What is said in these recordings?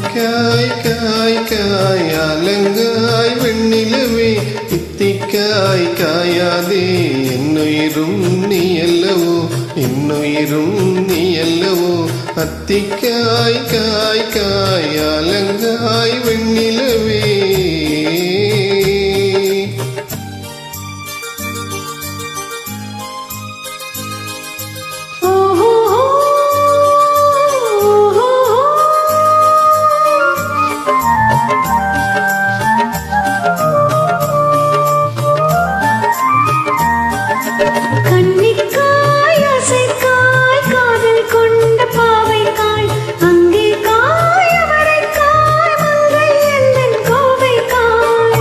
அத்திக்காய் காய் காய் அலங்காய் வெண்ணிலவே இத்திக்காய் காயாதே என்னுயிரும் நீ அல்லவோ என்னுயிரும் நீ அல்லவோ அத்திக்காய் காய் காய் அலங்காய் வெண்ணிலவே கன்னிக்காய் அசைக்காய் காதல் கொண்ட பாவைக்காய் அங்கே காய் அவரைக்காய் மங்கை எந்தன் கோவைக்காய்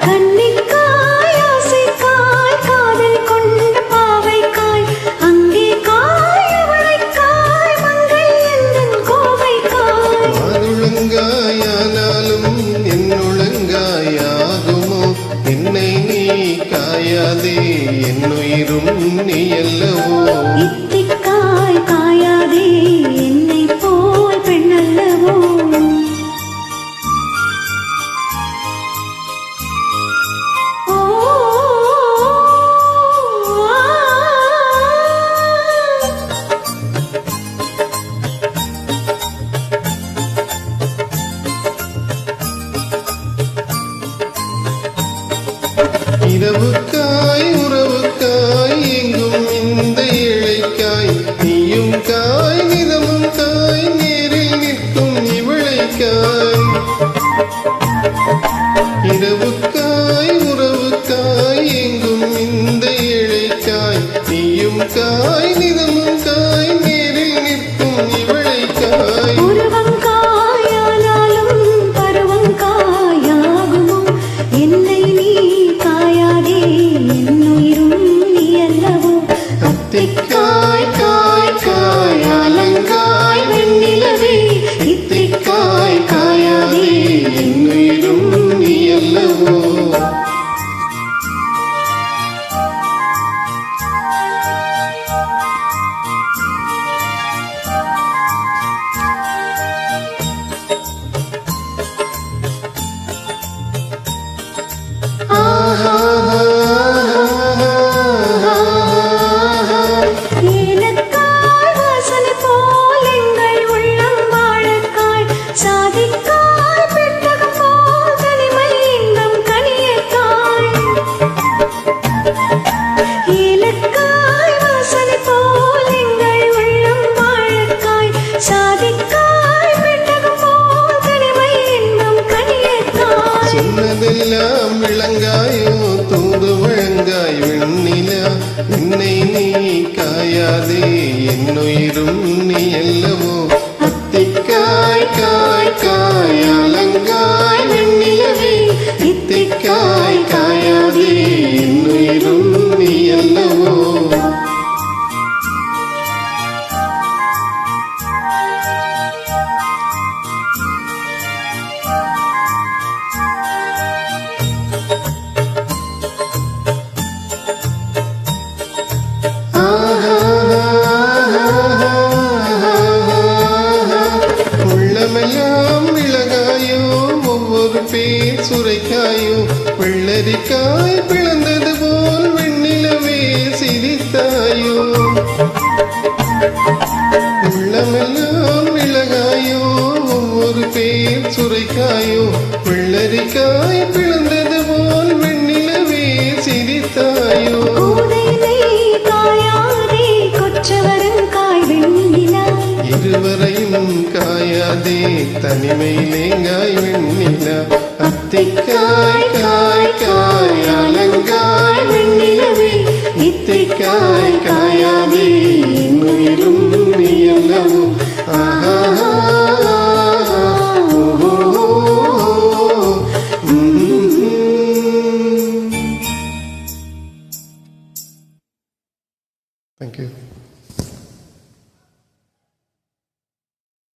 கன்னிக்காய் அசைக்காய் காதல் கொண்ட பாவைக்காய் அங்கே காய் அவரைக்காய் மங்கை எந்தன் கோவைக்காய் மாதுளங்காயானாலும் என்னுளங்காயாகுமோ என்னை நீ காயாதே என்னுயிரும் நீ அல்லவோ இத்திக்காய் காயாதே என்னை போல் பெண்ணல்லவோ இரவுக்காய் உறவுக்காய் எங்கும் இந்த இழைக்காய் நீயும் காய் நிதமும் காய் நேரில் நிற்கும் இவளைக்காய் இரவுக்காய் உறவுக்காய் எங்கும் இந்த இழைக்காய் நீயும் காய் நிதமும் காய் நேரில் நிற்கும் இவளைக்காய் உருவங்காயானாலும் பருவங்காயாகுமோ என்னை நீ காயாதே என்னுயிரும் நீ அல்லவோ அத்திக்காய் காய் காய் அலங்காய் வெண்ணிலவே இத்திக்காய் காயாதே என்னுயிரும் நீ அல்லவோ ஏலக்காய் வாசனை போல் எங்கள் உள்ளம் வாழக்காய் சாதிக்காய் பெட்டகம் போல் தனிமை இன்பம் கனியக்காய் ஏலக்காய் வாசனை போல் எங்கள் உள்ளம் வாழக்காய் சாதிக்காய் பெட்டகம் போல் தனிமை இன்பம் கனியக்காய் சொன்னதெல்லாம் விளங்காயோ தூது வழங்காய் வெண்ணிலா என்னை நீ காயாதே என்னுயிரும் நீ அல்லவோ அத்திக்காய் காய் காய் அலங்காய் வெண்ணிலவே இத்திக்காய் காயாதே என்னுயிரும் நீ அல்லவோ உள்ளமெல்லாம் விலகாயோ ஒவ்வொரு பேர் சுரைக்காயோ வெள்ளரிக்காய் பிளந்தது போல் வெண்ணிலவே சிரித்தாயோ உள்ளமெல்லாம் விலகாயோ ஒவ்வொரு பேர் சுரைக்காயோ வெள்ளரிக்காய் பிளந்தது போல் வெண்ணிலவே சிரித்தாயோ இருவரையும் காயாதே தனிமையிலேங்காய் வெண்ணிலா அத்திக்காய் காய் காய் அலங்காய் வெண்ணிலவே இத்திக்காய் காயாதே என்னுயிரும் நீ அல்லவோ Thank you.